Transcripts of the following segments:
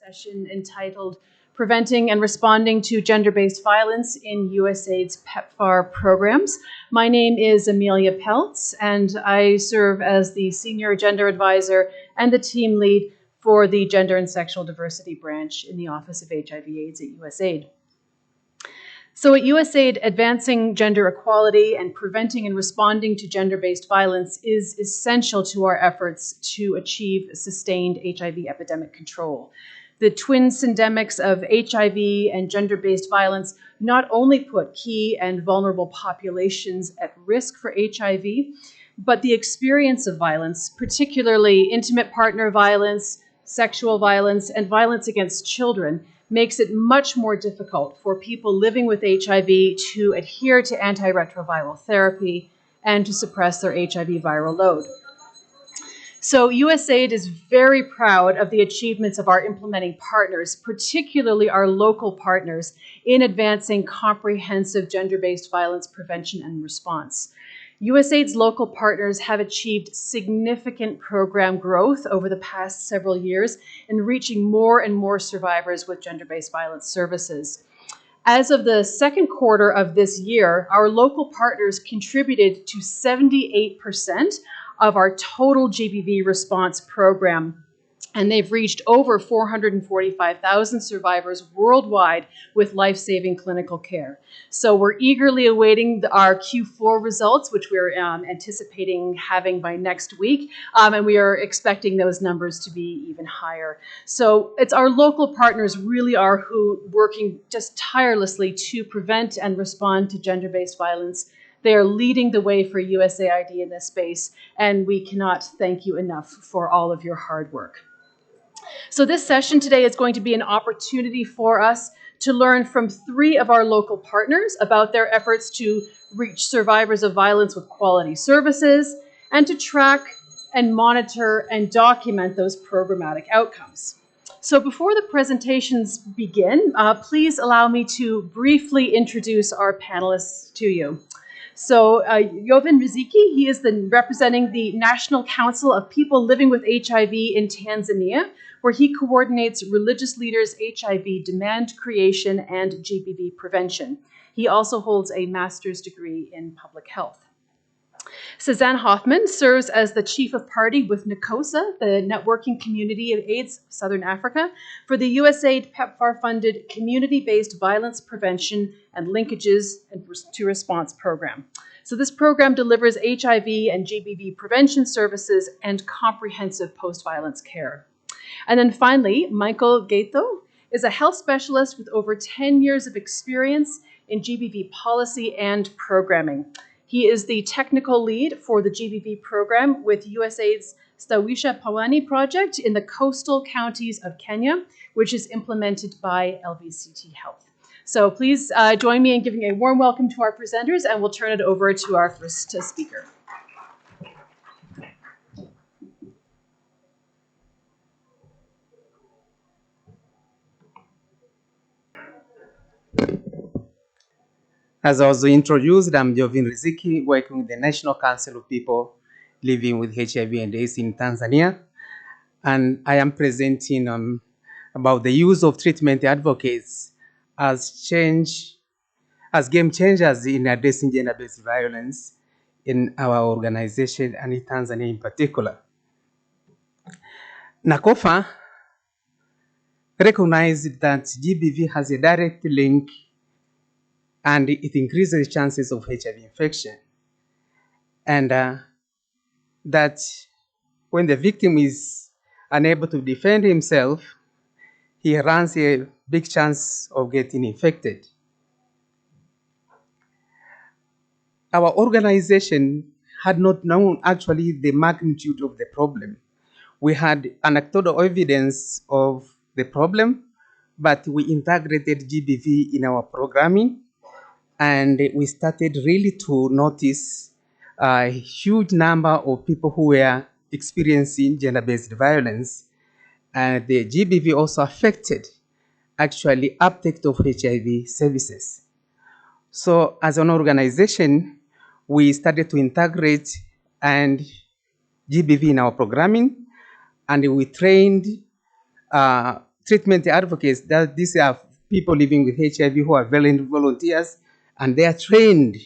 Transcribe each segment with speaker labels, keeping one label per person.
Speaker 1: session entitled Preventing and Responding to Gender-Based Violence in USAID's PEPFAR programs. My name is Amelia Peltz, and I serve as the Senior Gender Advisor and the Team Lead for the Gender and Sexual Diversity Branch in the Office of HIV/AIDS at USAID. So at USAID, advancing gender equality and preventing and responding to gender-based violence is essential to our efforts to achieve sustained HIV epidemic control. The twin syndemics of HIV and gender-based violence not only put key and vulnerable populations at risk for HIV, but the experience of violence, particularly intimate partner violence, sexual violence, and violence against children, makes it much more difficult for people living with HIV to adhere to antiretroviral therapy and to suppress their HIV viral load. So USAID is very proud of the achievements of our implementing partners, particularly our local partners, in advancing comprehensive gender-based violence prevention and response. USAID's local partners have achieved significant program growth over the past several years in reaching more and more survivors with gender-based violence services. As of the second quarter of this year, our local partners contributed to 78% of our total GBV response program, and they've reached over 445,000 survivors worldwide with life-saving clinical care. So we're eagerly awaiting our Q4 results, which we're anticipating having by next week, and we are expecting those numbers to be even higher. So it's our local partners really are who working just tirelessly to prevent and respond to gender-based violence. They are leading the way for USAID in this space, and we cannot thank you enough for all of your hard work. So this session today is going to be an opportunity for us to learn from 3 of our local partners about their efforts to reach survivors of violence with quality services and to track and monitor and document those programmatic outcomes. So before the presentations begin, please allow me to briefly introduce our panelists to you. So Jovan Riziki, he is representing the National Council of People Living with HIV in Tanzania, where he coordinates religious leaders' HIV demand creation and GBV prevention. He also holds a master's degree in public health. Suzanne Hoffman serves as the Chief of Party with NACOSA, the Networking Community of AIDS Southern Africa, for the USAID PEPFAR-funded Community-Based Violence Prevention and Linkages to Response program. So this program delivers HIV and GBV prevention services and comprehensive post-violence care. And then finally, Michael Gaito is a health specialist with over 10 years of experience in GBV policy and programming. He is the technical lead for the GBV program with USAID's Stawisha Pawani project in the coastal counties of Kenya, which is implemented by LVCT Health. So please join me in giving a warm welcome to our presenters, and we'll turn it over to our first speaker.
Speaker 2: As I was introduced, I'm Jovan Riziki, working with the National Council of People Living with HIV and AIDS in Tanzania. And I am presenting about the use of treatment advocates as game changers in addressing gender-based violence in our organization and in Tanzania in particular. NACOFA recognized that GBV has a direct link and it increases chances of HIV infection. And that when the victim is unable to defend himself, he runs a big chance of getting infected. Our organization had not known actually the magnitude of the problem. We had anecdotal evidence of the problem, but we integrated GBV in our programming. And we started really to notice a huge number of people who were experiencing gender-based violence. And the GBV also affected actually uptake of HIV services. So as an organization, we started to integrate and GBV in our programming, and we trained treatment advocates, that these are people living with HIV who are volunteers, and they are trained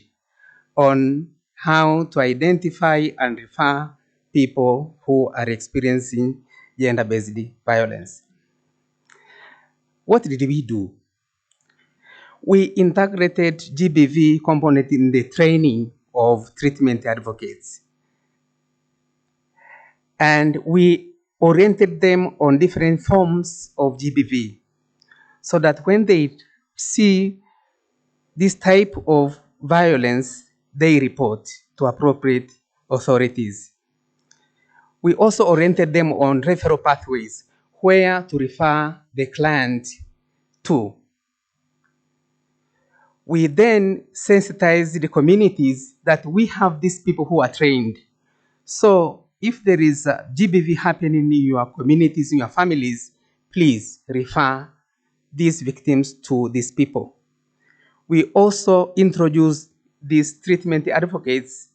Speaker 2: on how to identify and refer people who are experiencing gender-based violence. What did we do? We integrated GBV component in the training of treatment advocates. And we oriented them on different forms of GBV so that when they see this type of violence, they report to appropriate authorities. We also oriented them on referral pathways, where to refer the client to. We then sensitized the communities that we have these people who are trained. So if there is a GBV happening in your communities, in your families, please refer these victims to these people. We also introduced these treatment advocates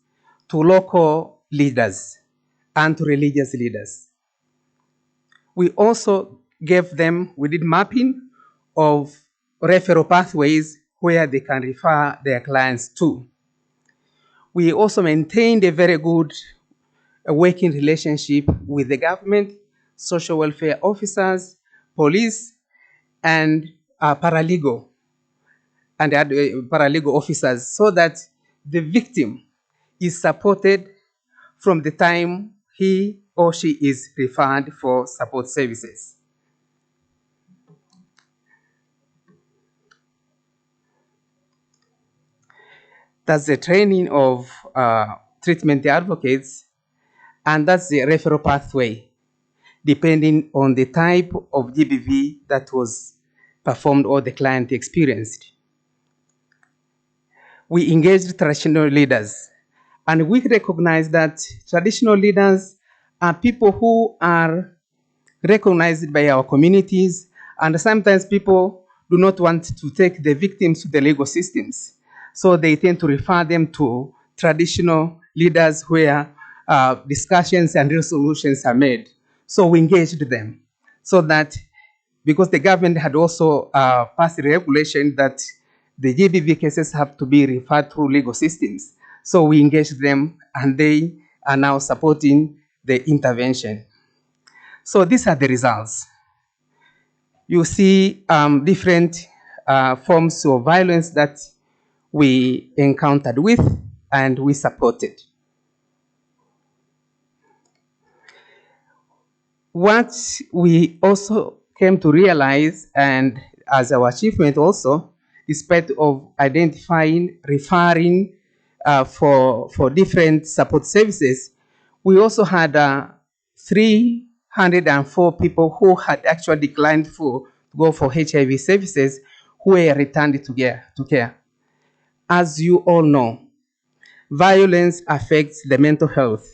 Speaker 2: to local leaders and to religious leaders. We also we did mapping of referral pathways where they can refer their clients to. We also maintained a very good working relationship with the government, social welfare officers, police, and paralegal officers, so that the victim is supported from the time he or she is referred for support services. That's the training of treatment advocates, and that's the referral pathway, depending on the type of GBV that was performed or the client experienced. We engaged traditional leaders, and we recognize that traditional leaders are people who are recognized by our communities, and sometimes people do not want to take the victims to the legal systems. So they tend to refer them to traditional leaders where discussions and resolutions are made. So we engaged them so that, because the government had also passed a regulation that the GBV cases have to be referred through legal systems. So we engaged them, and they are now supporting the intervention. So these are the results. You see different forms of violence that we encountered with and we supported. What we also came to realize, and as our achievement also, despite of identifying, referring for different support services, we also had 304 people who had actually declined to go for HIV services who were returned to care. As you all know, violence affects the mental health.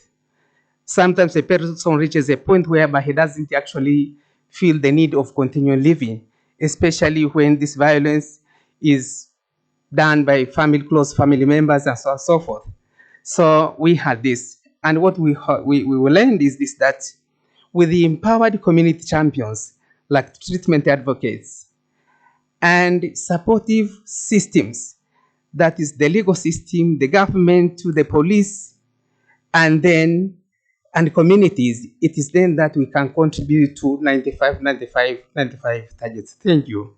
Speaker 2: Sometimes a person reaches a point whereby he doesn't actually feel the need of continuing living, especially when this violence is done by close family members, and so on and so forth. So we had this. And what we learned is this, that with the empowered community champions, like treatment advocates, and supportive systems, that is the legal system, the government, to the police, and communities, it is then that we can contribute to 95 targets. Thank you.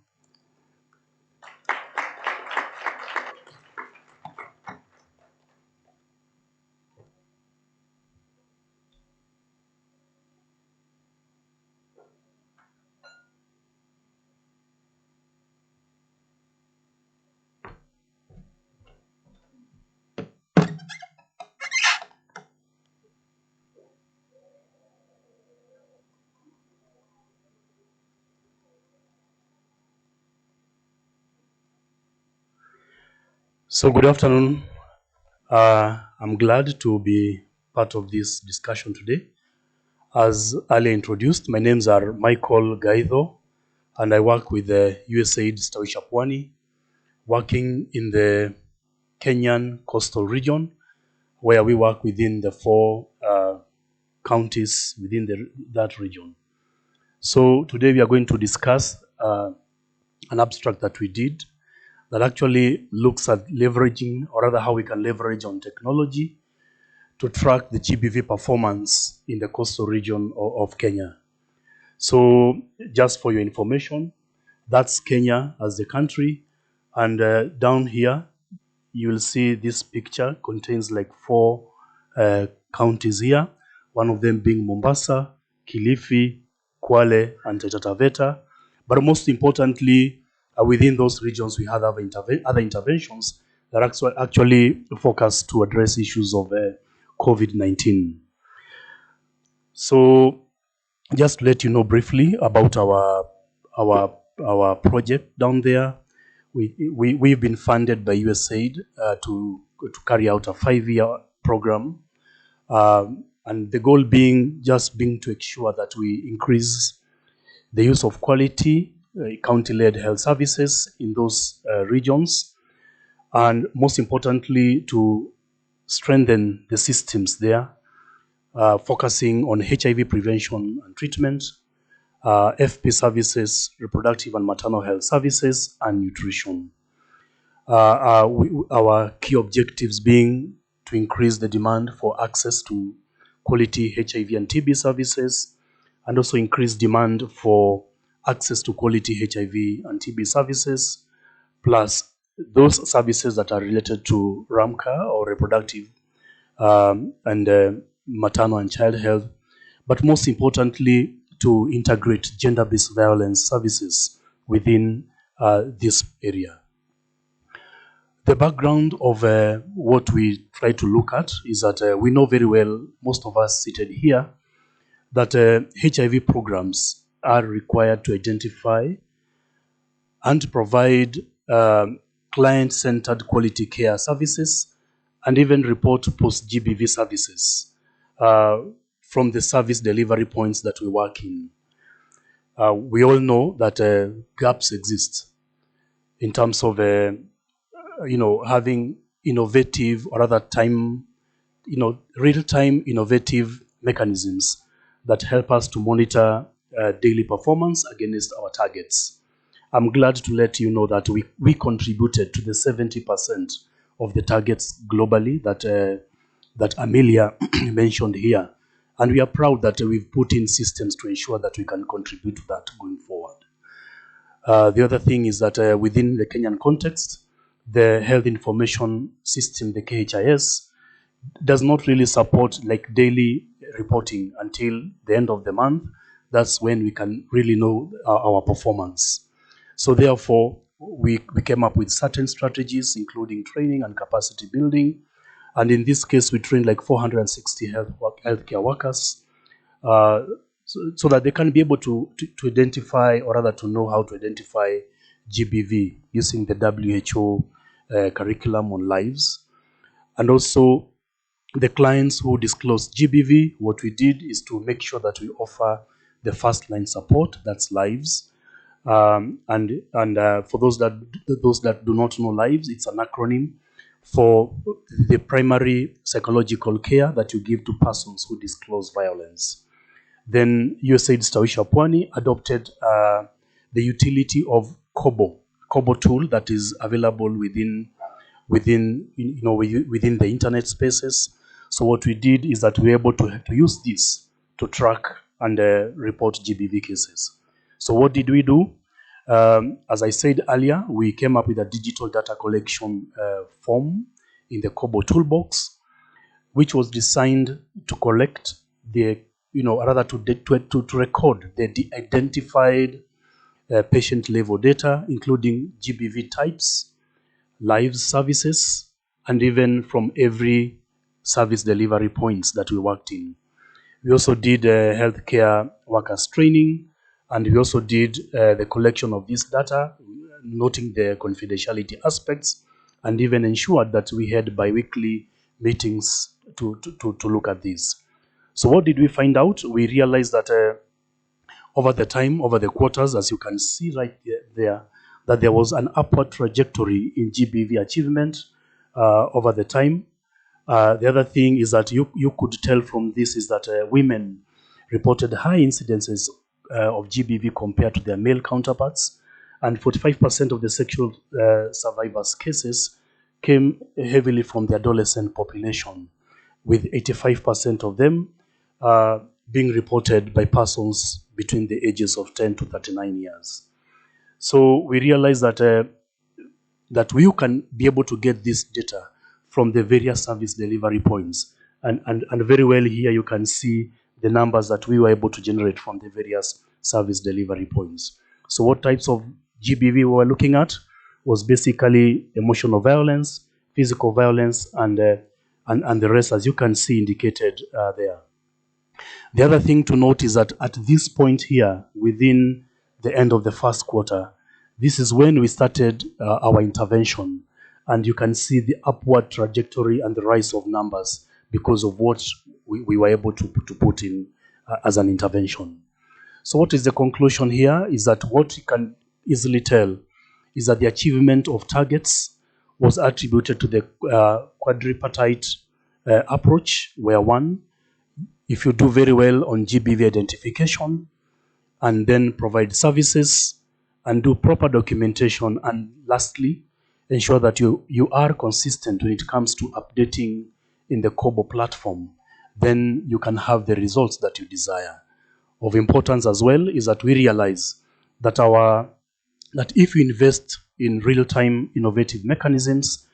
Speaker 3: So good afternoon. I'm glad to be part of this discussion today. As earlier introduced, my names are Michael Gaitho, and I work with the USAID Stawisha Pwani, working in the Kenyan coastal region, where we work within the 4 counties within that region. So today we are going to discuss an abstract that we did that actually looks at leveraging, or rather how we can leverage on technology to track the GBV performance in the coastal region of Kenya. So just for your information, that's Kenya as the country. And down here, you will see this picture contains like 4 counties here, one of them being Mombasa, Kilifi, Kwale, and Taita Taveta. But most importantly, within those regions, we have other interventions that actually focus to address issues of COVID-19. So just to let you know briefly about our project down there, we've been funded by USAID to carry out a 5-year program, and the goal being to ensure that we increase the use of quality county-led health services in those regions, and most importantly to strengthen the systems there, focusing on HIV prevention and treatment, FP services, reproductive and maternal health services, and nutrition. Our key objectives being to increase the demand for access to quality HIV and TB services, and also increase demand for access to quality HIV and TB services, plus those services that are related to RAMCA, or reproductive and maternal and child health, but most importantly, to integrate gender-based violence services within this area. The background of what we try to look at is that we know very well, most of us seated here, that HIV programs are required to identify and provide client-centered quality care services, and even report post-GBV services from the service delivery points that we work in. We all know that gaps exist in terms of having innovative, or other real-time innovative mechanisms that help us to monitor daily performance against our targets. I'm glad to let you know that we contributed to the 70% of the targets globally that Amelia mentioned here. And we are proud that we've put in systems to ensure that we can contribute to that going forward. The other thing is that within the Kenyan context, the health information system, the KHIS, does not really support like daily reporting until the end of the month. That's when we can really know our performance. So therefore, we came up with certain strategies, including training and capacity building. And in this case, we trained like 460 healthcare workers so that they can be able to identify, or rather to know how to identify GBV using the WHO curriculum on lives. And also the clients who disclose GBV, what we did is to make sure that we offer the first line support, that's lives. And for those that do not know lives, it's an acronym for the primary psychological care that you give to persons who disclose violence. Then USAID Stawisha Pwani adopted the utility of Kobo tool that is available within the internet spaces. So what we did is that we were able to use this to track and report GBV cases. So what did we do? As I said earlier, we came up with a digital data collection form in the Kobo toolbox, which was designed to collect to record the identified patient level data, including GBV types, lives services, and even from every service delivery points that we worked in. We also did healthcare workers training, and we also did the collection of this data, noting the confidentiality aspects, and even ensured that we had bi-weekly meetings to look at this. So what did we find out? We realized that over the quarters, as you can see right there, that there was an upward trajectory in GBV achievement over the time. The other thing is that you could tell from this is that women reported high incidences of GBV compared to their male counterparts, and 45% of the sexual survivors' cases came heavily from the adolescent population, with 85% of them being reported by persons between the ages of 10 to 39 years. So we realize that we can be able to get this data from the various service delivery points. And very well here you can see the numbers that we were able to generate from the various service delivery points. So what types of GBV we were looking at was basically emotional violence, physical violence, and the rest, as you can see indicated there. The other thing to note is that at this point here, within the end of the first quarter, this is when we started our intervention. And you can see the upward trajectory and the rise of numbers because of what we were able to put in as an intervention. So what is the conclusion here is that what you can easily tell is that the achievement of targets was attributed to the quadripartite approach, where one, if you do very well on GBV identification and then provide services and do proper documentation, and lastly, ensure that you are consistent when it comes to updating in the COBO platform, then you can have the results that you desire. Of importance as well is that we realize that that if you invest in real-time innovative mechanisms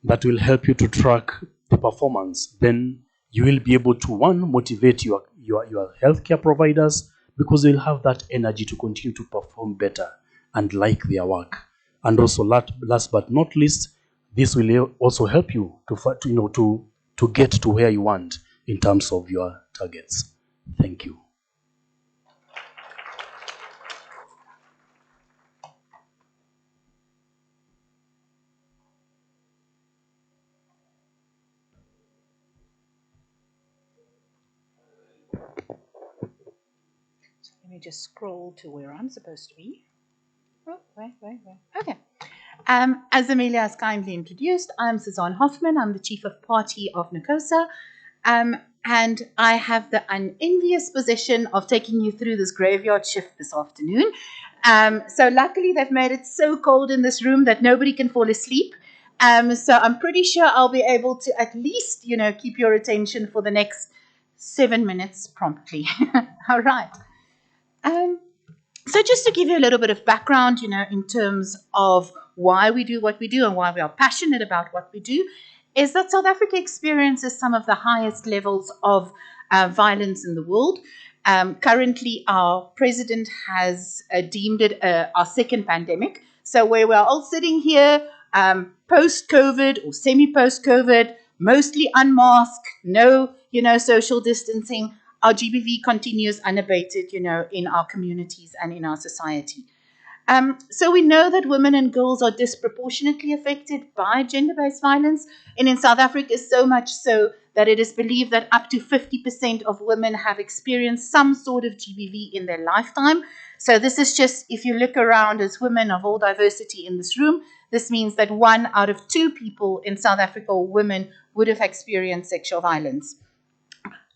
Speaker 3: that will help you to track the performance, then you will be able to, one, motivate your healthcare providers, because they'll have that energy to continue to perform better and like their work. And also, last but not least, this will also help you to get to where you want in terms of your targets. Thank you.
Speaker 4: Let me just scroll to where I'm supposed to be. Oh, wait. Okay. As Amelia has kindly introduced, I'm Suzanne Hoffman. I'm the Chief of Party of NACOSA. And I have the unenvious position of taking you through this graveyard shift this afternoon. So luckily they've made it so cold in this room that nobody can fall asleep. So I'm pretty sure I'll be able to at least, keep your attention for the next 7 minutes promptly. All right. So just to give you a little bit of background, in terms of why we do what we do and why we are passionate about what we do, is that South Africa experiences some of the highest levels of violence in the world. Currently, our president has deemed it our second pandemic. So where we're all sitting here, post-COVID or semi-post-COVID, mostly unmasked, no, social distancing, our GBV continues unabated, in our communities and in our society. So we know that women and girls are disproportionately affected by gender-based violence. And in South Africa, so much so that it is believed that up to 50% of women have experienced some sort of GBV in their lifetime. So this is just, if you look around as women of all diversity in this room, this means that 1 out of 2 people in South Africa, women, would have experienced sexual violence.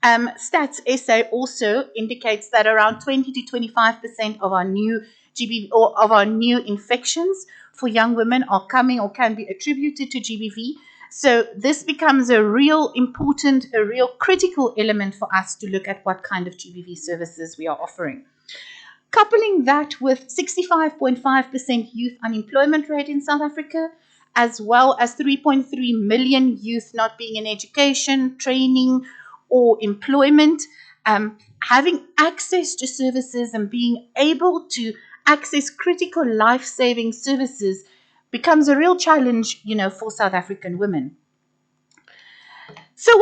Speaker 4: Stats SA also indicates that around 20 to 25% of our new GBV or of our new infections for young women are coming or can be attributed to GBV. So this becomes a real important, a real critical element for us to look at what kind of GBV services we are offering. Coupling that with 65.5% youth unemployment rate in South Africa, as well as 3.3 million youth not being in education, training, or employment, having access to services and being able to access critical life-saving services becomes a real challenge, for South African women. So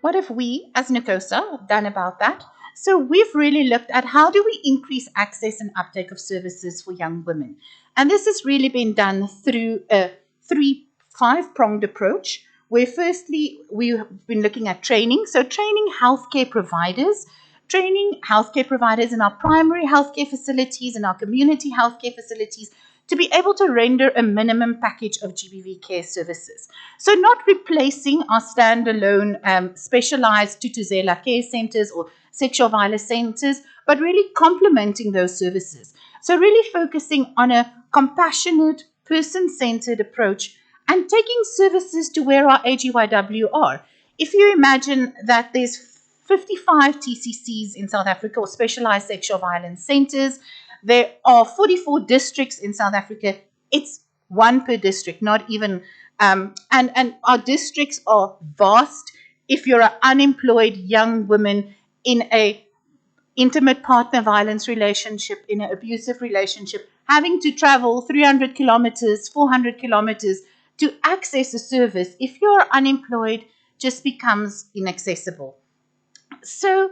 Speaker 4: what have we as NACOSA done about that? So we've really looked at how do we increase access and uptake of services for young women. And this has really been done through a 5-pronged approach, where firstly, we've been looking at training. So training healthcare providers in our primary healthcare facilities and our community healthcare facilities to be able to render a minimum package of GBV care services. So not replacing our standalone specialized Tutuzela care centers or sexual violence centers, but really complementing those services. So really focusing on a compassionate, person-centered approach and taking services to where our AGYW are. If you imagine that there's 55 TCCs in South Africa, or specialized sexual violence centers, there are 44 districts in South Africa. It's one per district, not even, and our districts are vast. If you're an unemployed young woman in a intimate partner violence relationship, in an abusive relationship, having to travel 300 kilometers, 400 kilometers to access a service, if you're unemployed, just becomes inaccessible. So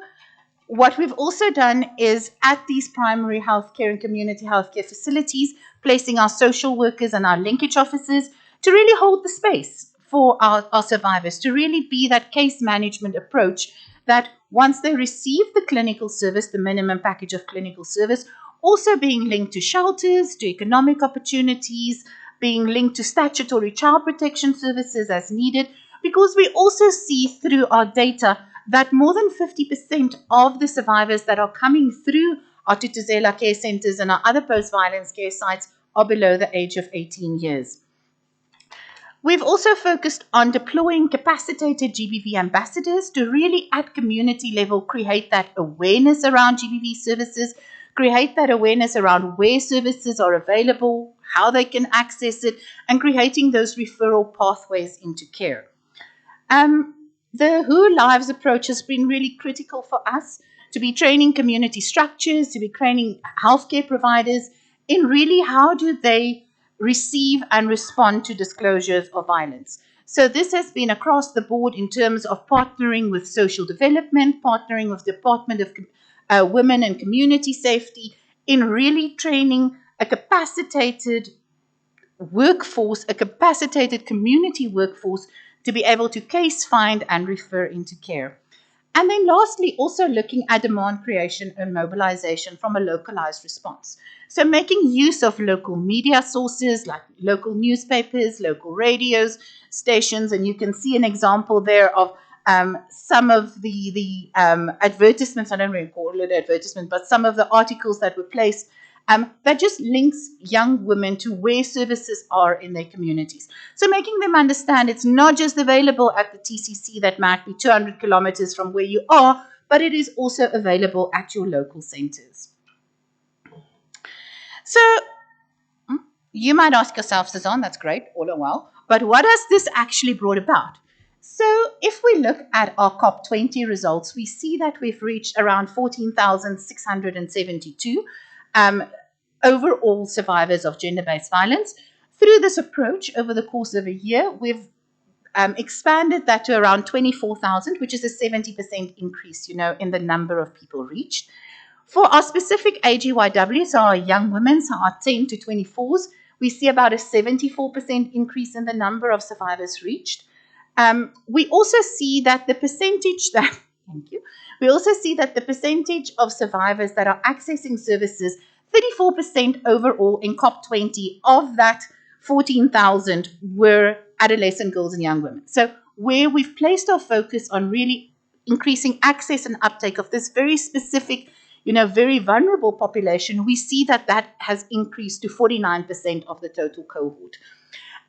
Speaker 4: what we've also done is at these primary healthcare and community healthcare facilities, placing our social workers and our linkage officers to really hold the space for our survivors, to really be that case management approach that once they receive the clinical service, the minimum package of clinical service, also being linked to shelters, to economic opportunities, being linked to statutory child protection services as needed, because we also see through our data that more than 50% of the survivors that are coming through our Tutuzela care centers and our other post-violence care sites are below the age of 18 years. We've also focused on deploying capacitated GBV ambassadors to really at community level create that awareness around GBV services, create that awareness around where services are available, how they can access it, and creating those referral pathways into care. The Who Lives approach has been really critical for us to be training community structures, to be training healthcare providers in really how do they receive and respond to disclosures of violence. So this has been across the board in terms of partnering with social development, partnering with Department of Women and Community Safety in really training a capacitated workforce, a capacitated community workforce to be able to case find and refer into care. And then lastly, also looking at demand creation and mobilization from a localized response. So making use of local media sources like local newspapers, local radios, stations, and you can see an example there of some of the advertisements, I don't really call it advertisement, but some of the articles that were placed that just links young women to where services are in their communities. So making them understand it's not just available at the TCC that might be 200 kilometers from where you are, but it is also available at your local centers. So you might ask yourself, Suzanne, that's great, all and well, but what has this actually brought about? So if we look at our COP20 results, we see that we've reached around 14,672 overall survivors of gender-based violence. Through this approach, over the course of a year, we've expanded that to around 24,000, which is a 70% increase, in the number of people reached. For our specific AGYW, so our young women, so our 10 to 24s, we see about a 74% increase in the number of survivors reached. We also see that the percentage that, thank you, we also see that the percentage of survivors that are accessing services, 34% overall in COP20 of that 14,000 were adolescent girls and young women. So where we've placed our focus on really increasing access and uptake of this very specific, very vulnerable population, we see that that has increased to 49% of the total cohort.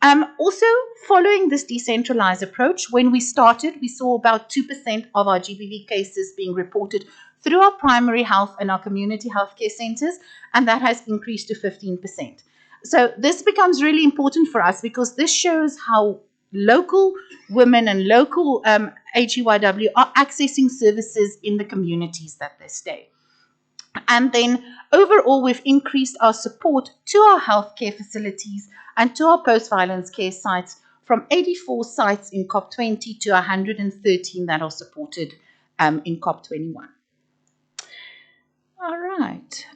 Speaker 4: Also, following this decentralized approach, when we started, we saw about 2% of our GBV cases being reported through our primary health and our community healthcare centers, and that has increased to 15%. So this becomes really important for us because this shows how local women and local AGYW are accessing services in the communities that they stay. And then overall, we've increased our support to our healthcare facilities and to our post-violence care sites from 84 sites in COP20 to 113 that are supported in COP21. All right.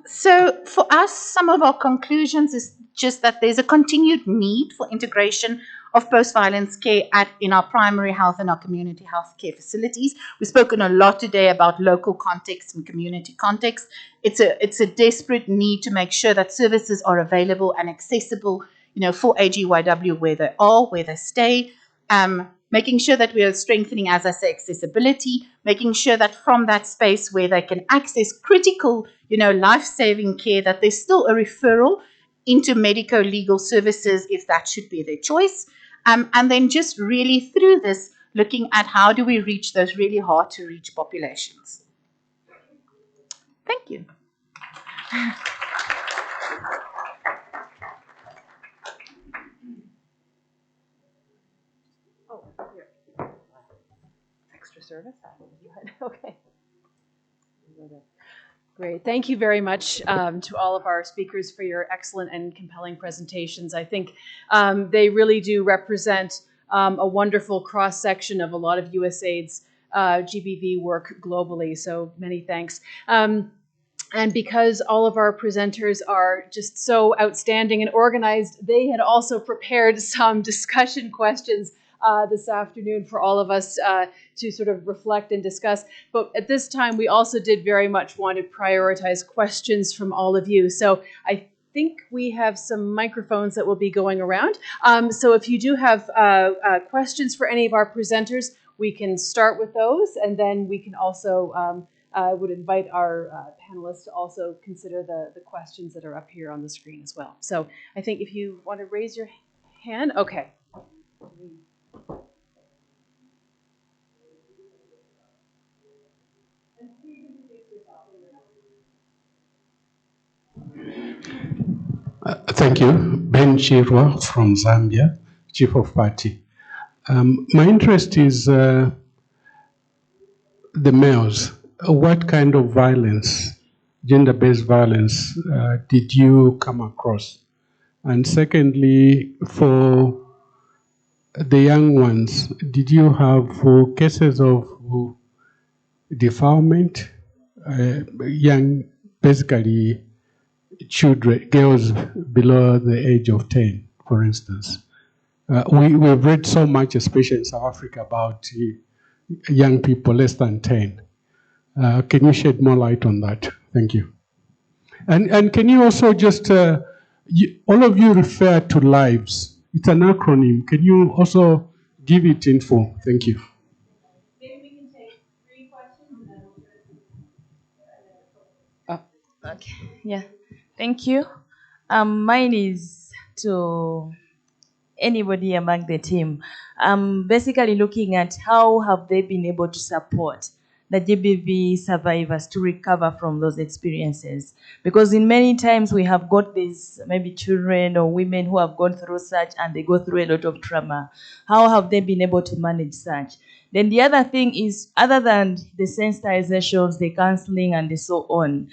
Speaker 4: So for us, some of our conclusions is just that there's a continued need for integration of post-violence care in our primary health and our community health care facilities. We've spoken a lot today about local context and community context. It's a desperate need to make sure that services are available and accessible, for AGYW where they are, where they stay. making sure that we are strengthening, as I say, accessibility, making sure that from that space where they can access critical, life-saving care, that there's still a referral into medico-legal services if that should be their choice. And then just really through this, looking at how do we reach those really hard-to-reach populations. Thank you.
Speaker 1: Oh, here. Extra service? Okay. Great. Thank you very much to all of our speakers for your excellent and compelling presentations. I think they really do represent a wonderful cross-section of a lot of USAID's GBV work globally. So many thanks. And because all of our presenters are just so outstanding and organized, they had also prepared some discussion questions this afternoon for all of us to sort of reflect and discuss. But at this time, we also did very much want to prioritize questions from all of you. So I think we have some microphones that will be going around. So if you do have questions for any of our presenters, we can start with those, and then we can also would invite our panelists to also consider the questions that are up here on the screen as well. So I think if you want to raise your hand, okay.
Speaker 5: Thank you. Ben Chirwa from Zambia, Chief of Party. My interest is the males. What kind of violence, gender-based violence, did you come across? And secondly, for the young ones, did you have cases of defilement? Young, basically, children, girls below the age of 10, for instance. We've read so much, especially in South Africa, about young people less than 10. Can you shed more light on that? Thank you. And can you also just, all of you refer to lives. It's an acronym. Can you also give it info? Thank you.
Speaker 1: Maybe we can take 3 questions and then we'll
Speaker 6: Okay. Yeah. Thank you. Mine is to anybody among the team. Basically looking at how have they been able to support the GBV survivors to recover from those experiences. Because in many times we have got these maybe children or women who have gone through such and they go through a lot of trauma. How have they been able to manage such? Then the other thing is, other than the sensitizations, the counseling and so on,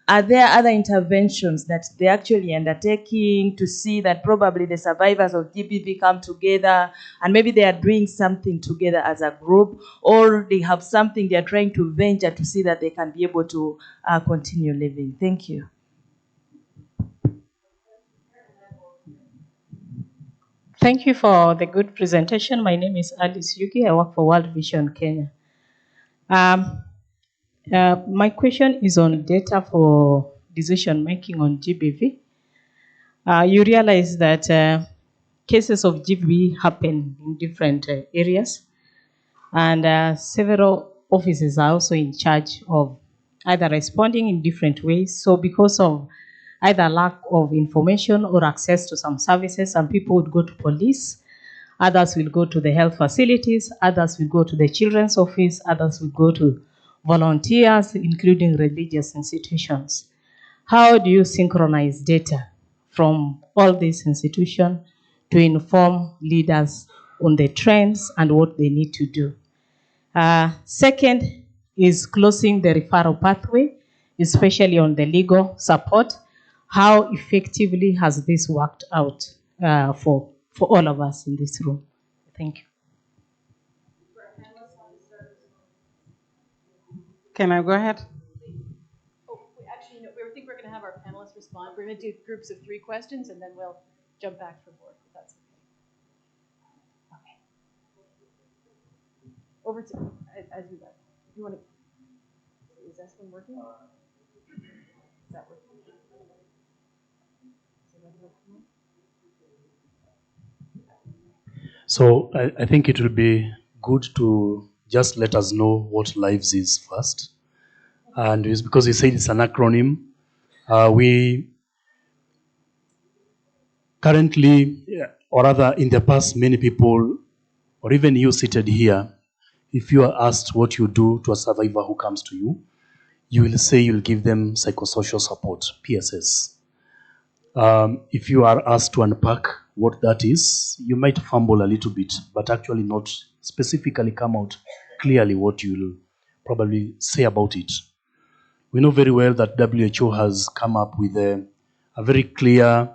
Speaker 6: are there other interventions that they're actually undertaking to see that probably the survivors of GBV come together and maybe they are doing something together as a group, or they have something they're trying to venture to see that they can be able to continue living? Thank you.
Speaker 7: Thank you for the good presentation. My name is Alice Yuki. I work for World Vision Kenya. My question is on data for decision making on GBV. You realize that cases of GBV happen in different areas, and several offices are also in charge of either responding in different ways. So because of either lack of information or access to some services, some people would go to police, others will go to the health facilities, others will go to the children's office, others will go to volunteers, including religious institutions. How do you synchronize data from all these institutions to inform leaders on the trends and what they need to do? Second is closing the referral pathway, especially on the legal support. How effectively has this worked out for all of us in this room? Thank you.
Speaker 2: Can I go ahead?
Speaker 1: Oh, actually, no, we think we're going to have our panelists respond. We're going to do groups of 3 questions, and then we'll jump back for more, if that's okay. Okay. Over to, as you like. You want to, is this one working? Is that working?
Speaker 3: So I think it will be good to just let us know what lives is first. And it's because you said it's an acronym. We currently, or rather in the past, many people, or even you seated here, if you are asked what you do to a survivor who comes to you, you will say you'll give them psychosocial support, PSS. If you are asked to unpack what that is, you might fumble a little bit, but actually not specifically come out clearly what you'll probably say about it. We know very well that WHO has come up with a very clear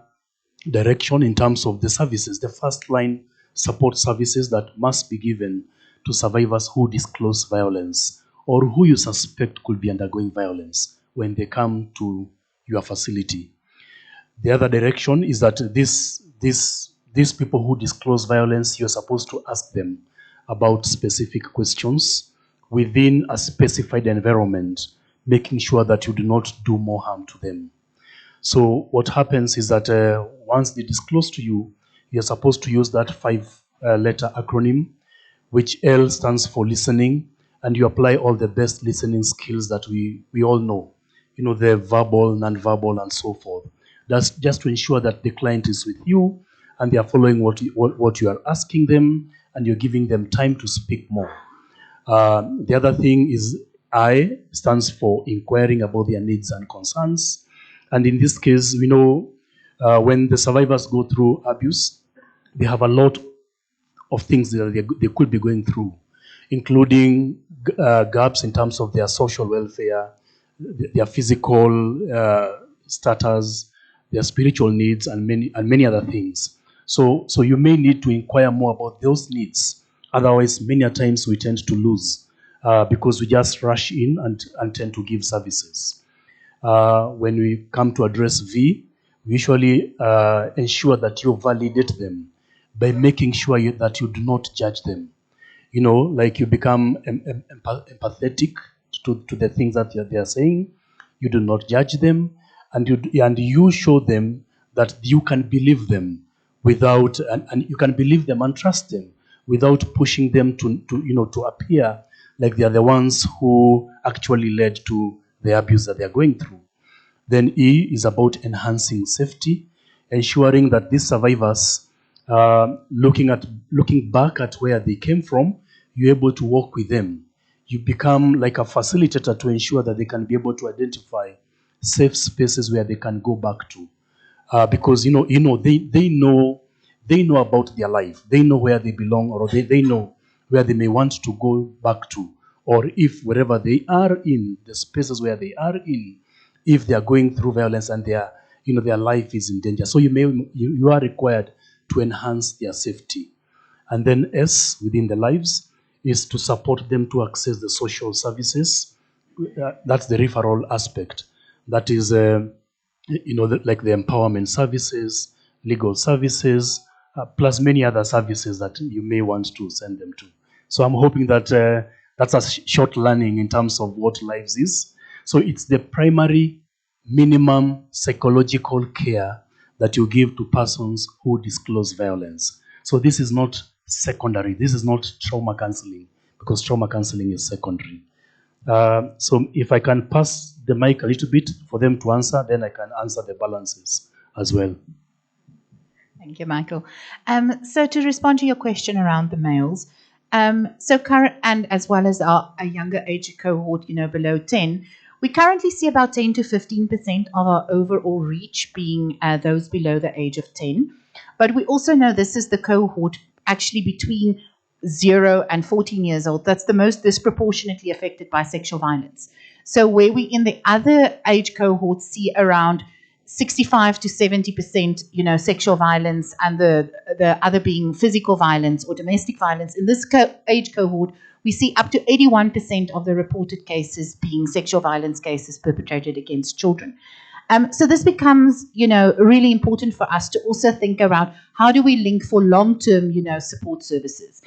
Speaker 3: direction in terms of the services, the first line support services that must be given to survivors who disclose violence or who you suspect could be undergoing violence when they come to your facility. The other direction is that these people who disclose violence, you're supposed to ask them about specific questions within a specified environment, making sure that you do not do more harm to them. So what happens is that once they disclose to you, you're supposed to use that 5-letter acronym, which L stands for listening, and you apply all the best listening skills that we all know. You know, the verbal, non-verbal, and so forth. That's just to ensure that the client is with you and they are following what you are asking them, and you're giving them time to speak more. The other thing is I stands for inquiring about their needs and concerns. And in this case, we know when the survivors go through abuse, they have a lot of things that they could be going through, including gaps in terms of their social welfare, their physical status, their spiritual needs, and many other things. So you may need to inquire more about those needs. Otherwise, many times we tend to lose because we just rush in and tend to give services. When we come to address V, we usually ensure that you validate them by making sure that you do not judge them. You know, like you become empathetic to the things that they are saying. You do not judge them, and you show them that you can believe them without, and you can believe them and trust them without pushing them to appear like they are the ones who actually led to the abuse that they are going through. Then E is about enhancing safety, ensuring that these survivors, looking back at where they came from, you're able to work with them. You become like a facilitator to ensure that they can be able to identify safe spaces where they can go back to, because they know about their life. They know where they belong, or they know where they may want to go back to, or if wherever they are in the spaces where they are in, if they are going through violence and their life is in danger. So you are required to enhance their safety. And then S within the lives is to support them to access the social services. That's the referral aspect. That is, like the empowerment services, legal services, plus many other services that you may want to send them to. So I'm hoping that that's a short learning in terms of what lives is. So it's the primary minimum psychological care that you give to persons who disclose violence. So this is not secondary. This is not trauma counseling, because trauma counseling is secondary. So if I can pass the mic a little bit for them to answer, then I can answer the balances as well.
Speaker 4: Thank you, Michael. So to respond to your question around the males, so current and as well as a younger age cohort, below 10, we currently see about 10 to 15% of our overall reach being those below the age of 10. But we also know this is the cohort actually between 0 and 14 years old that's the most disproportionately affected by sexual violence. So where we in the other age cohorts see around 65 to 70%, sexual violence, and the other being physical violence or domestic violence. In this age cohort, we see up to 81% of the reported cases being sexual violence cases perpetrated against children. So this becomes, really important for us to also think around how do we link for long-term, support services.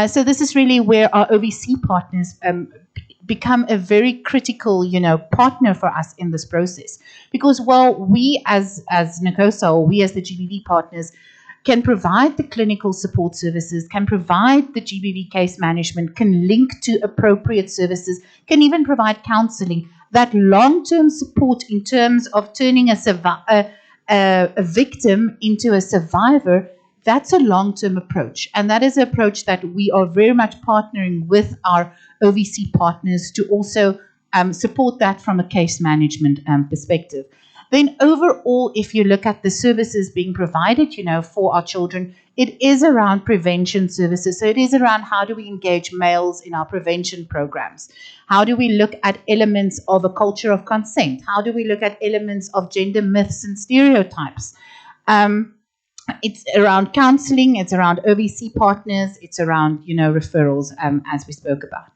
Speaker 4: So this is really where our OVC partners become a very critical, partner for us in this process. Because while we as NACOSA, or we as the GBV partners, can provide the clinical support services, can provide the GBV case management, can link to appropriate services, can even provide counseling. That long-term support in terms of turning a victim into a survivor, that's a long-term approach. And that is an approach that we are very much partnering with our OVC partners to also support that from a case management perspective. Then overall, if you look at the services being provided, for our children, it is around prevention services. So it is around how do we engage males in our prevention programs? How do we look at elements of a culture of consent? How do we look at elements of gender myths and stereotypes? It's around counseling, it's around OVC partners, it's around, referrals, as we spoke about.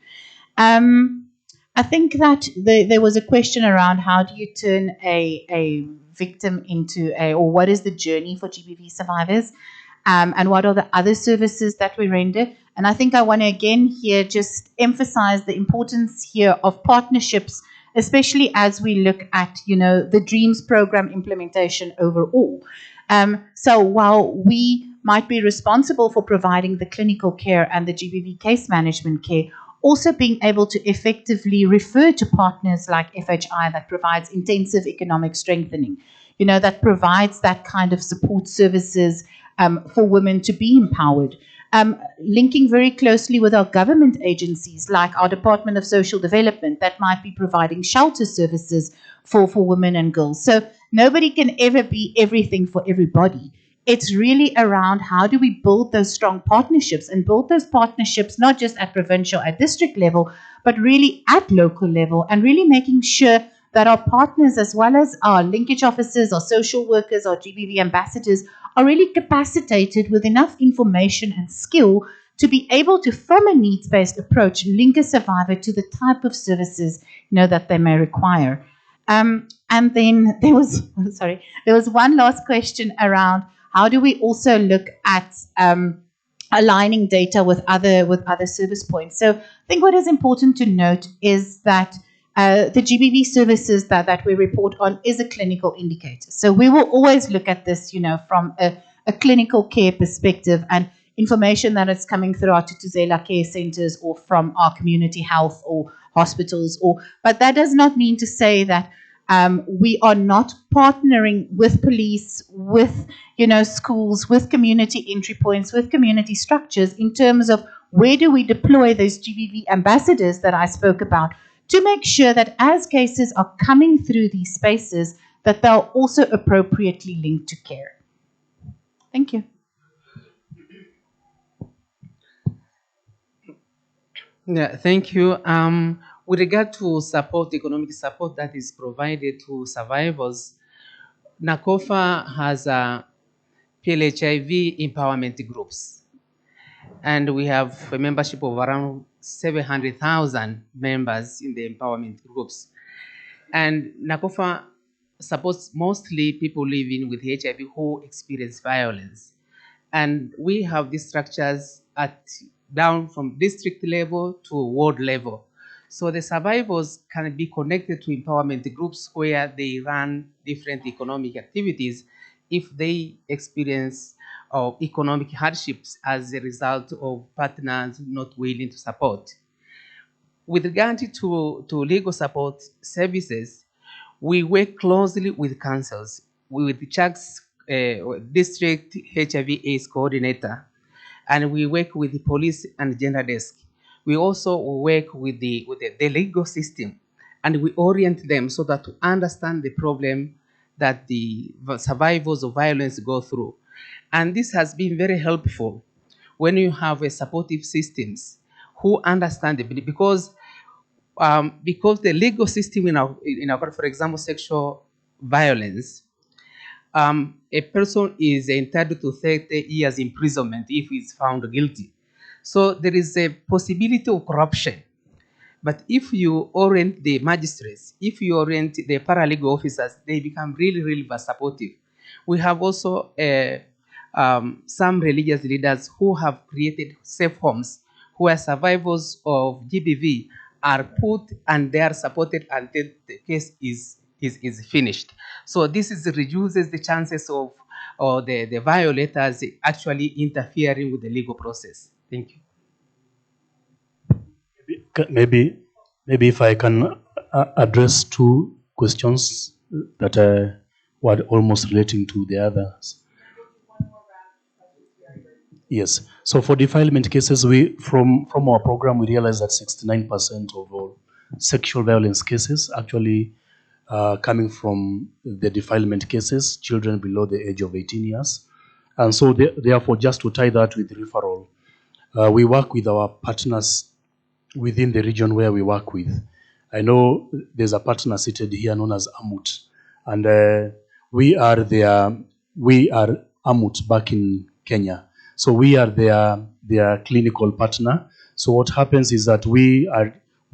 Speaker 4: I think that there was a question around how do you turn a victim into or what is the journey for GBV survivors, and what are the other services that we render. And I think I want to again here just emphasize the importance here of partnerships, especially as we look at, the DREAMS program implementation overall. So while we might be responsible for providing the clinical care and the GBV case management care, also being able to effectively refer to partners like FHI that provides intensive economic strengthening, that provides that kind of support services for women to be empowered. Linking very closely with our government agencies like our Department of Social Development that might be providing shelter services for women and girls. So nobody can ever be everything for everybody. It's really around how do we build those strong partnerships and build those partnerships not just at provincial, at district level, but really at local level, and really making sure that our partners, as well as our linkage officers, our social workers, our GBV ambassadors, are really capacitated with enough information and skill to be able to, from a needs-based approach, link a survivor to the type of services that they may require. And then there was one last question around how do we also look at aligning data with other service points. So I think what is important to note is that the GBV services that we report on is a clinical indicator. So we will always look at this, from a clinical care perspective, and information that is coming through our Tutuzela care centers or from our community health or hospitals. But that does not mean to say that we are not partnering with police, with schools, with community entry points, with community structures in terms of where do we deploy those GBV ambassadors that I spoke about, to make sure that as cases are coming through these spaces, that they're also appropriately linked to care. Thank you.
Speaker 2: Yeah, thank you. With regard to support, economic support that is provided to survivors, NACOFA has PLHIV empowerment groups, and we have a membership of around 700,000 members in the empowerment groups. And NACOFA supports mostly people living with HIV who experience violence. And we have these structures down from district level to ward level. So the survivors can be connected to empowerment groups where they run different economic activities if they experience economic hardships as a result of partners not willing to support. With regard to legal support services, we work closely with councils, with Chuck's district HIV/AIDS coordinator, and we work with the police and gender desk. We also work with the legal system, and we orient them so that to understand the problem that the survivors of violence go through. And this has been very helpful when you have a supportive systems who understand it, because the legal system in our, for example, sexual violence, a person is entitled to 30 years imprisonment if he's found guilty. So there is a possibility of corruption. But if you orient the magistrates, if you orient the paralegal officers, they become really, really supportive. We have also some religious leaders who have created safe homes where survivors of GBV are put and they are supported until the case is is finished. So this reduces the chances of the violators actually interfering with the legal process. Thank you.
Speaker 3: Maybe if I can address two questions that were almost relating to the others. Yes. So for defilement cases, we from our program we realized that 69% of all sexual violence cases actually coming from the defilement cases, children below the age of 18 years. And so therefore, just to tie that with referral, we work with our partners within the region where we work with. I know there's a partner seated here known as AMUT, and we are AMUT back in Kenya. So we are their clinical partner. So what happens is that we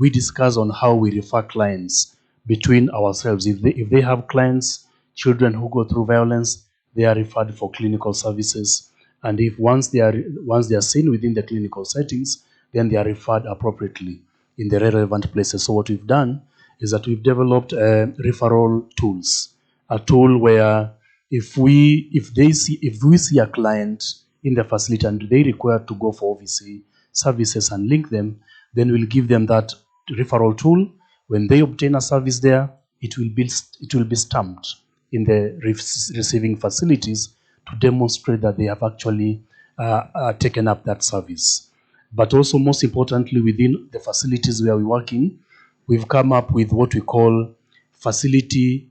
Speaker 3: discuss on how we refer clients between ourselves. If they have clients, children who go through violence, they are referred for clinical services. And if once they are seen within the clinical settings, then they are referred appropriately in the relevant places. So what we've done is that we've developed referral tools, a tool where if we see a client in the facility and they require to go for OVC services and link them, then we'll give them that referral tool. When they obtain a service there, it will be stamped in the receiving facilities to demonstrate that they have actually taken up that service. But also, most importantly, within the facilities where we work in, we've come up with what we call facility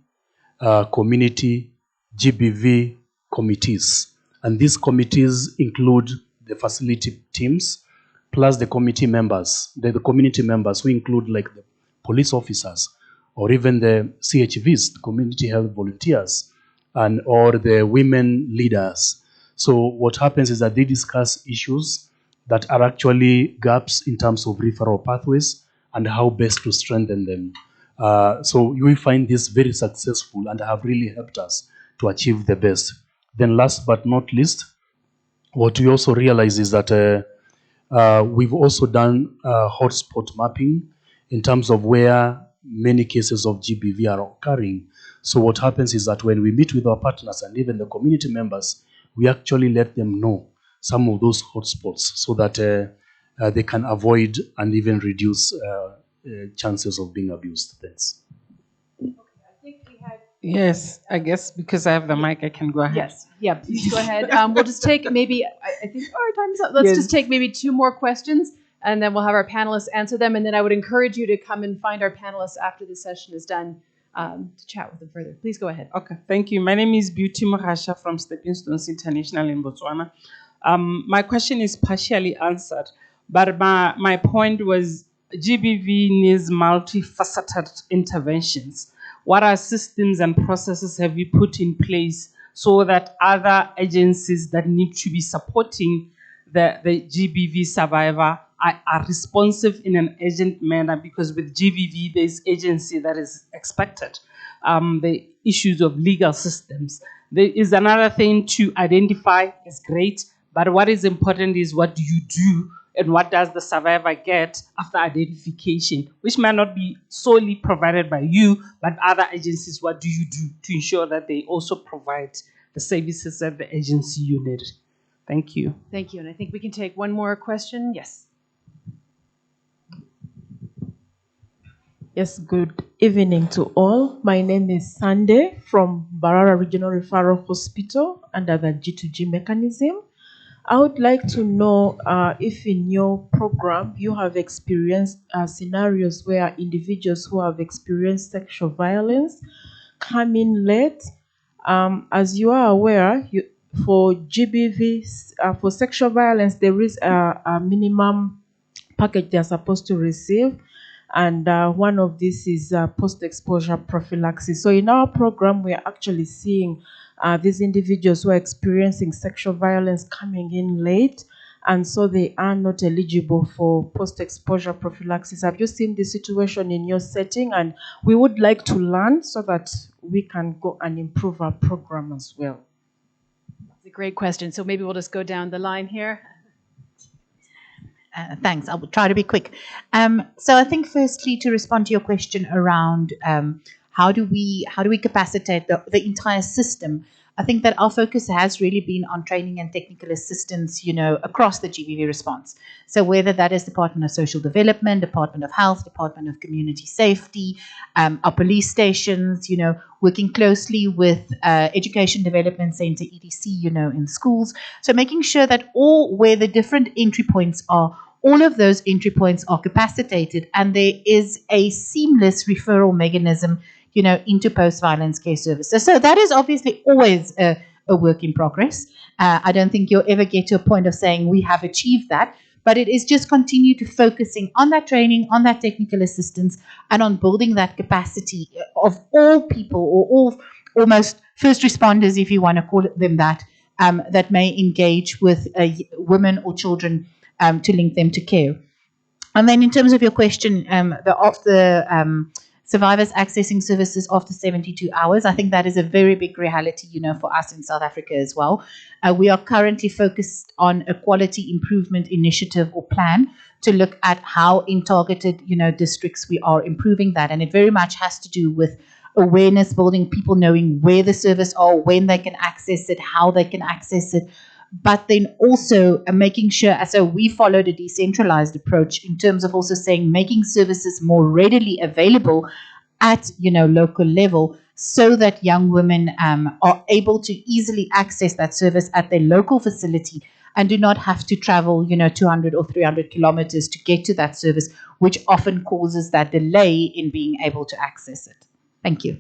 Speaker 3: community GBV committees. And these committees include the facility teams plus the committee members, the community members who include like the police officers or even the CHVs, the community health volunteers, and or the women leaders. So what happens is that they discuss issues that are actually gaps in terms of referral pathways and how best to strengthen them. So you will find this very successful and have really helped us to achieve the best. Then last but not least, what we also realize is that we've also done hotspot mapping in terms of where many cases of GBV are occurring. So what happens is that when we meet with our partners and even the community members, we actually let them know some of those hotspots so that they can avoid and even reduce chances of being abused. Thanks.
Speaker 8: Yes, I guess because I have the mic, I can go ahead.
Speaker 1: Yes, yeah, please go ahead. We'll just take maybe, I think our time's up. Let's just take maybe 2 more questions, and then we'll have our panelists answer them. And then I would encourage you to come and find our panelists after the session is done to chat with them further. Please go ahead.
Speaker 8: Okay, thank you. My name is Beauty Mohasha from Stepping Stones International in Botswana. My question is partially answered, but my point was GBV needs multifaceted interventions. What are systems and processes have you put in place so that other agencies that need to be supporting the GBV survivor are responsive in an urgent manner? Because with GBV, there's agency that is expected. The issues of legal systems. There is another thing to identify is great, but what is important is what do you do and what does the survivor get after identification, which may not be solely provided by you, but other agencies, what do you do to ensure that they also provide the services that the agency you need? Thank you.
Speaker 1: Thank you. And I think we can take one more question. Yes.
Speaker 7: Yes, good evening to all. My name is Sande from Barara Regional Referral Hospital under the G2G mechanism. I would like to know if in your program you have experienced scenarios where individuals who have experienced sexual violence come in late. As you are aware, for GBV, for sexual violence, there is a minimum package they are supposed to receive. And one of these is post-exposure prophylaxis. So in our program, we are actually seeing these individuals who are experiencing sexual violence coming in late, and so they are not eligible for post-exposure prophylaxis. Have you seen this situation in your setting? And we would like to learn so that we can go and improve our program as well.
Speaker 1: That's a great question. So maybe we'll just go down the line here.
Speaker 4: Thanks. I will try to be quick. So I think firstly to respond to your question around how do we capacitate the entire system? I think that our focus has really been on training and technical assistance, across the GBV response. So whether that is Department of Social Development, Department of Health, Department of Community Safety, our police stations, working closely with Education Development Center, EDC, in schools. So making sure that where the different entry points are, all of those entry points are capacitated, and there is a seamless referral mechanism, into post-violence care services. So that is obviously always a work in progress. I don't think you'll ever get to a point of saying we have achieved that, but it is just continue to focusing on that training, on that technical assistance, and on building that capacity of all people, or all almost first responders, if you want to call them that, that may engage with women or children, to link them to care. And then in terms of your question, survivors accessing services after 72 hours, I think that is a very big reality, for us in South Africa as well. We are currently focused on a quality improvement initiative or plan to look at how in targeted, districts we are improving that. And it very much has to do with awareness building, people knowing where the service are, when they can access it, how they can access it. But then also making sure, so we followed a decentralized approach in terms of also saying making services more readily available at local level, so that young women are able to easily access that service at their local facility and do not have to travel 200 or 300 kilometers to get to that service, which often causes that delay in being able to access it. Thank you.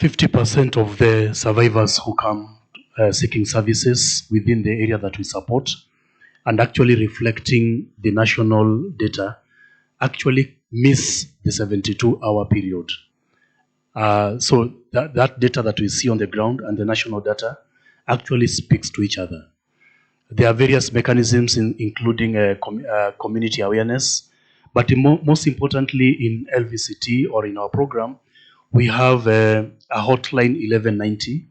Speaker 3: 50% of the survivors who come seeking services within the area that we support, and actually reflecting the national data, actually miss the 72-hour period. So that data that we see on the ground and the national data actually speaks to each other. There are various mechanisms, including community awareness, but most importantly in LVCT or in our program, we have a hotline 1190,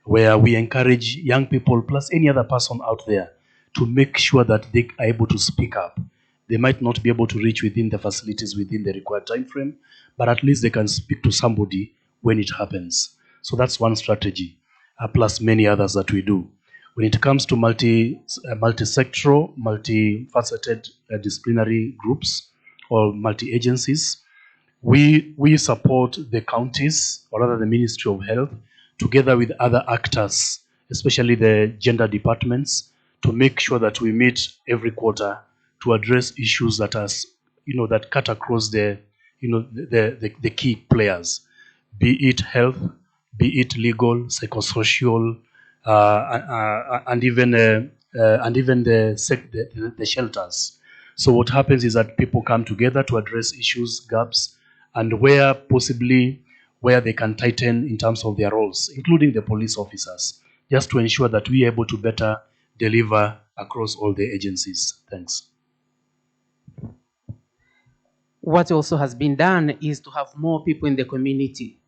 Speaker 3: where we encourage young people plus any other person out there to make sure that they are able to speak up. They might not be able to reach within the facilities within the required time frame, but at least they can speak to somebody when it happens. So that's one strategy, plus many others that we do. When it comes to multi-sectoral, multifaceted disciplinary groups or multi-agencies, we support the counties, or rather the Ministry of Health, together with other actors, especially the gender departments, to make sure that we meet every quarter to address issues that that cut across the key players, be it health, be it legal, psychosocial, and even the shelters. So what happens is that people come together to address issues, gaps, and where they can tighten in terms of their roles, including the police officers, just to ensure that we are able to better deliver across all the agencies. Thanks.
Speaker 2: What also has been done is to have more people in the community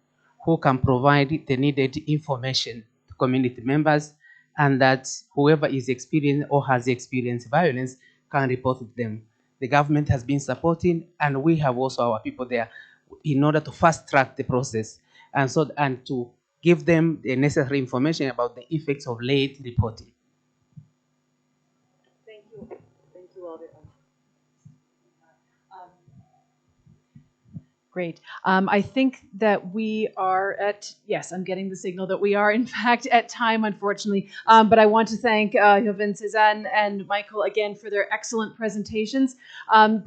Speaker 2: who can provide the needed information to community members, and that whoever is experiencing or has experienced violence can report to them. The government has been supporting, and we have also our people there in order to fast track the process and to give them the necessary information about the effects of late reporting.
Speaker 1: Thank you. Thank you all very much. Great. I think that we are at, yes, I'm getting the signal that we are in fact at time, unfortunately. But I want to thank Jovan, Cezanne, and Michael again for their excellent presentations.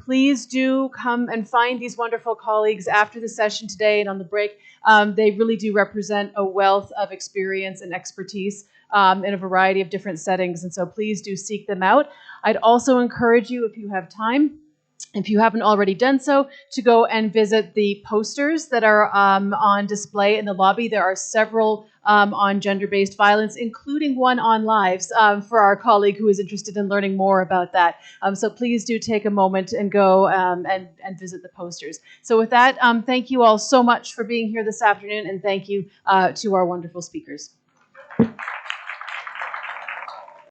Speaker 1: Please do come and find these wonderful colleagues after the session today and on the break. They really do represent a wealth of experience and expertise in a variety of different settings. And so please do seek them out. I'd also encourage you, if you have time, if you haven't already done so, to go and visit the posters that are on display in the lobby. There are several on gender-based violence, including one on lives for our colleague who is interested in learning more about that. So please do take a moment and go and visit the posters. So with that, thank you all so much for being here this afternoon, and thank you to our wonderful speakers.